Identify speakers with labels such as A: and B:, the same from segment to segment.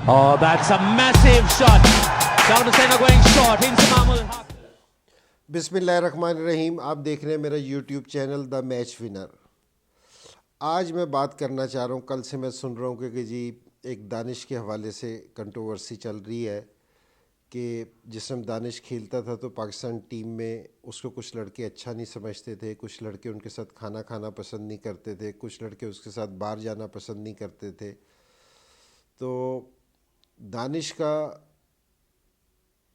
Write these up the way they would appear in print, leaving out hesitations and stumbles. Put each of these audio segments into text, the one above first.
A: Oh, that's a massive shot. Down to center going short into Mahmoud.
B: बिस्मिल्लाहिर्रहमानिर्रहीम। आप देख रहे हैं मेरा YouTube channel the match winner. आज मैं बात करना चाह रहा हूँ, कल से मैं सुन रहा हूँ कि जी एक दानिश के हवाले से कंट्रोवर्सी चल रही है कि जिस टाइम दानिश खेलता था तो पाकिस्तान टीम में उसको कुछ लड़के अच्छा नहीं समझते थे, कुछ लड़के उनके साथ खाना खाना पसंद नहीं करते थे, कुछ लड़के उसके साथ बाहर जाना पसंद नहीं करते थे। तो दानिश का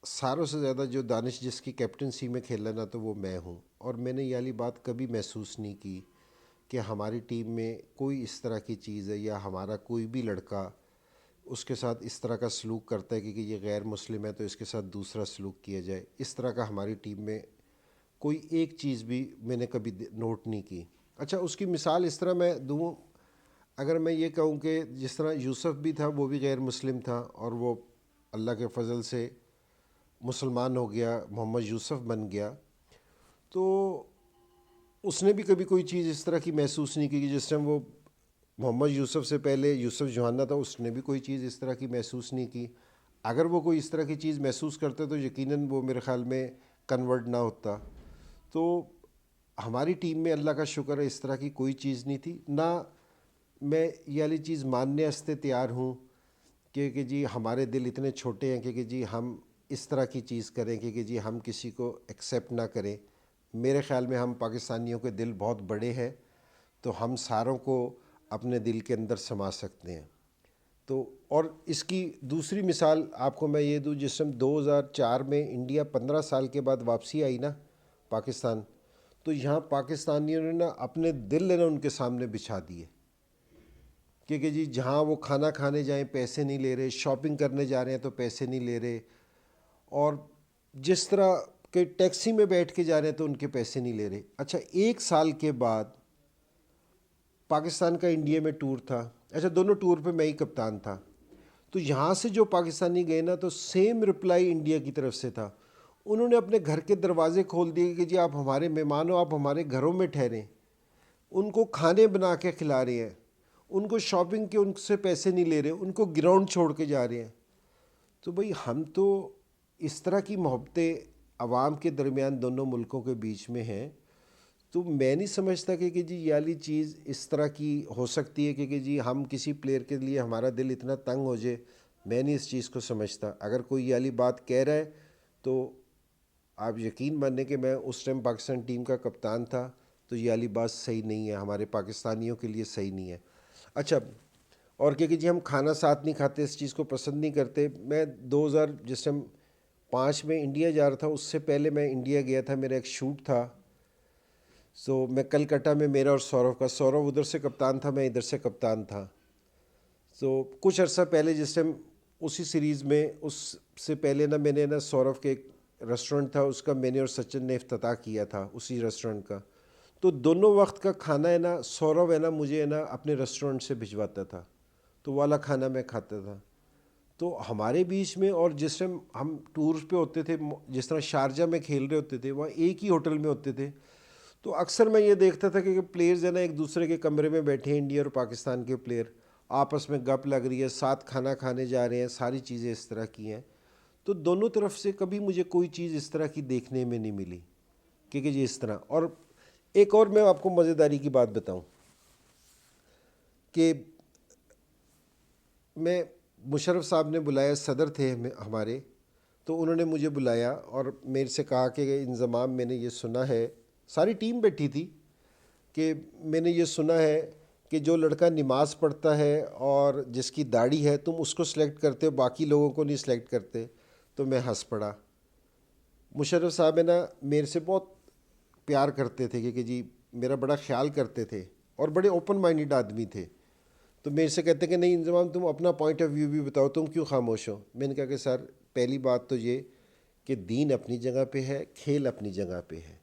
B: सारों से ज़्यादा जो दानिश जिसकी कैप्टनसी में खेला ना, तो वो मैं हूँ। और मैंने ये वाली बात कभी महसूस नहीं की कि हमारी टीम में कोई इस तरह की चीज़ है या हमारा कोई भी लड़का उसके साथ इस तरह का सलूक करता है कि ये गैर मुस्लिम है तो इसके साथ दूसरा सलूक किया जाए। इस तरह का हमारी टीम में कोई एक चीज़ भी मैंने कभी नोट नहीं की। अच्छा, उसकी मिसाल इस तरह मैं दूँ, अगर मैं ये कहूँ कि जिस तरह यूसुफ भी था, वो भी गैर मुस्लिम था और वो अल्लाह के फजल से मुसलमान हो गया, मोहम्मद यूसुफ बन गया, तो उसने भी कभी कोई चीज़ इस तरह की महसूस नहीं की कि जिस टाइम वो मोहम्मद यूसुफ से पहले यूसुफ जोहाना था, उसने भी कोई चीज़ इस तरह की महसूस नहीं की। अगर वो कोई इस तरह की चीज़ महसूस करता तो यकीनन वो मेरे ख़्याल में कन्वर्ट ना होता। तो हमारी टीम में अल्लाह का शुक्र है इस तरह की कोई चीज़ नहीं थी। ना मैं ये वाली चीज़ मानने वास्ते तैयार हूँ कि जी हमारे दिल इतने छोटे हैं कि जी हम इस तरह की चीज़ करें कि जी हम किसी को एक्सेप्ट ना करें। मेरे ख़्याल में हम पाकिस्तानियों के दिल बहुत बड़े हैं, तो हम सारों को अपने दिल के अंदर समा सकते हैं। तो और इसकी दूसरी मिसाल आपको मैं ये दूँ, जिस टाइम 2004 में इंडिया 15 साल के बाद वापसी आई ना पाकिस्तान, तो यहाँ पाकिस्तानियों ने ना अपने दिल ना उनके सामने बिछा दिए कि जी जहाँ वो खाना खाने जाएं पैसे नहीं ले रहे, शॉपिंग करने जा रहे हैं तो पैसे नहीं ले रहे, और जिस तरह के टैक्सी में बैठ के जा रहे हैं तो उनके पैसे नहीं ले रहे। अच्छा, एक साल के बाद पाकिस्तान का इंडिया में टूर था। अच्छा, दोनों टूर पे मैं ही कप्तान था। तो यहाँ से जो पाकिस्तानी गए ना, तो सेम रिप्लाई इंडिया की तरफ से था। उन्होंने अपने घर के दरवाजे खोल दिए कि जी आप हमारे मेहमान हो, आप हमारे घरों में ठहरें। उनको खाने बना के खिला रहे हैं, उनको शॉपिंग के उनसे पैसे नहीं ले रहे, उनको ग्राउंड छोड़ के जा रहे हैं। तो भाई हम तो इस तरह की मोहब्बतें अवाम के दरमियान दोनों मुल्कों के बीच में हैं। तो मैं नहीं समझता कि जी ये वाली चीज़ इस तरह की हो सकती है कि जी हम किसी प्लेयर के लिए हमारा दिल इतना तंग हो जाए। मैं नहीं इस चीज़ को समझता। अगर कोई ये वाली बात कह रहा है तो आप यकीन माने कि मैं उस टाइम पाकिस्तान टीम का कप्तान था, तो ये वाली बात सही नहीं है, हमारे पाकिस्तानियों के लिए सही नहीं है। अच्छा, और क्या कि जी हम खाना साथ नहीं खाते, इस चीज़ को पसंद नहीं करते। मैं 2000 जिस टाइम 5 में इंडिया जा रहा था, उससे पहले मैं इंडिया गया था, मेरा एक शूट था। मैं कलकत्ता में, मेरा और सौरव का, सौरव उधर से कप्तान था, मैं इधर से कप्तान था। कुछ अर्सा पहले जिस टाइम उसी सीरीज़ में, उससे पहले ना मैंने ना सौरव के एक रेस्टोरेंट था, उसका मैंने और सचिन ने इफ्तिताह किया था उसी रेस्टोरेंट का। तो दोनों वक्त का खाना है ना, सौरव है ना मुझे है ना अपने रेस्टोरेंट से भिजवाता था, तो वाला खाना मैं खाता था। तो हमारे बीच में, और जिस टाइम हम टूर पे होते थे, जिस तरह शारजा में खेल रहे होते थे, वहाँ एक ही होटल में होते थे, तो अक्सर मैं ये देखता था कि प्लेयर्स है ना एक दूसरे के कमरे में बैठे हैं, इंडिया और पाकिस्तान के प्लेयर आपस में गप लग रही है, साथ खाना खाने जा रहे हैं, सारी चीज़ें इस तरह की हैं। तो दोनों तरफ से कभी मुझे कोई चीज़ इस तरह की देखने में नहीं मिली कि जी इस तरह। और एक और मैं आपको मज़ेदारी की बात बताऊं कि मैं, मुशर्रफ साहब ने बुलाया, सदर थे हमारे, तो उन्होंने मुझे बुलाया और मेरे से कहा कि इंज़माम, मैंने ये सुना है, सारी टीम बैठी थी, कि मैंने ये सुना है कि जो लड़का नमाज़ पढ़ता है और जिसकी दाढ़ी है, तुम उसको सिलेक्ट करते हो, बाकी लोगों को नहीं सिलेक्ट करते। तो मैं हंस पड़ा। मुशर्रफ साहब है ना मेरे से बहुत प्यार करते थे कि जी मेरा बड़ा ख्याल करते थे और बड़े ओपन माइंडेड आदमी थे। तो मेरे से कहते कि नहीं इंज़माम, तुम अपना पॉइंट ऑफ व्यू भी बताओ, तुम क्यों खामोश हो। मैंने कहा कि सर, पहली बात तो ये कि दीन अपनी जगह पे है, खेल अपनी जगह पे है,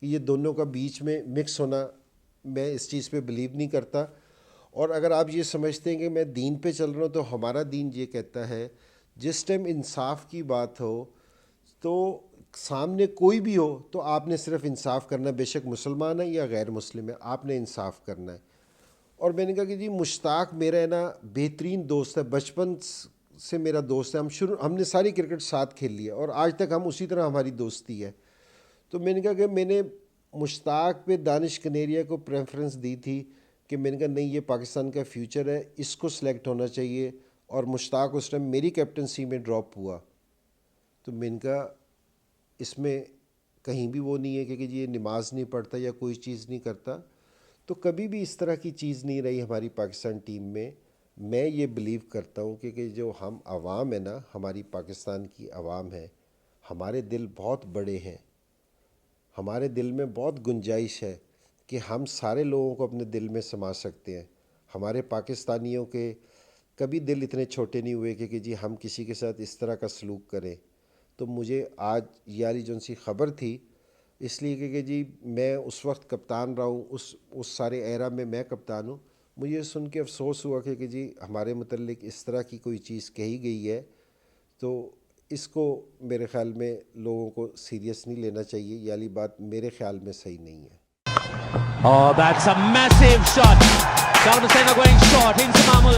B: कि ये दोनों का बीच में मिक्स होना, मैं इस चीज़ पे बिलीव नहीं करता। और अगर आप ये समझते हैं कि मैं दीन पे चल रहा हूँ, तो हमारा दीन ये कहता है जिस टाइम इंसाफ की बात हो, तो सामने कोई भी हो तो आपने सिर्फ इंसाफ करना है, बेशक मुसलमान है या गैर मुस्लिम है, आपने इंसाफ करना है। और मैंने कहा कि जी मुश्ताक मेरा है ना बेहतरीन दोस्त है, बचपन سے میرا دوست ہے, ہم نے ساری کرکٹ ساتھ کھیل لی ہے اور آج تک ہم اسی طرح ہماری دوستی ہے. تو میں نے کہا کہ میں نے مشتاق پہ دانش کنیریا کو پریفرنس دی تھی کہ میں نے کہا نہیں, یہ پاکستان کا فیوچر ہے, اس کو سلیکٹ ہونا چاہیے. اور مشتاق اس ٹائم میری کیپٹنسی میں ڈراپ ہوا. تو میں نے کہا اس میں کہیں بھی وہ نہیں ہے کہ یہ نماز نہیں پڑھتا یا کوئی چیز نہیں کرتا. تو کبھی بھی اس طرح کی چیز نہیں رہی ہماری پاکستان ٹیم میں. میں یہ بلیو کرتا ہوں کہ جو ہم عوام ہے نا, ہماری پاکستان کی عوام ہے, ہمارے دل بہت بڑے ہیں, ہمارے دل میں بہت گنجائش ہے کہ ہم سارے لوگوں کو اپنے دل میں سما سکتے ہیں. ہمارے پاکستانیوں کے کبھی دل اتنے چھوٹے نہیں ہوئے کہ جی ہم کسی کے ساتھ اس طرح کا سلوک کریں. تو مجھے آج یہ والی جو سی خبر تھی, اس لیے کہ جی میں اس وقت کپتان رہا ہوں, اس سارے ایرا میں کپتان ہوں. مجھے سن کے افسوس ہوا کہ جی ہمارے متعلق اس طرح کی کوئی چیز کہی گئی ہے. تو اس کو میرے خیال میں لوگوں کو سیریس نہیں لینا چاہیے. یہ والی بات میرے خیال میں صحیح نہیں ہے.
A: Oh, that's a massive shot. Down the centre going short into Mahmood.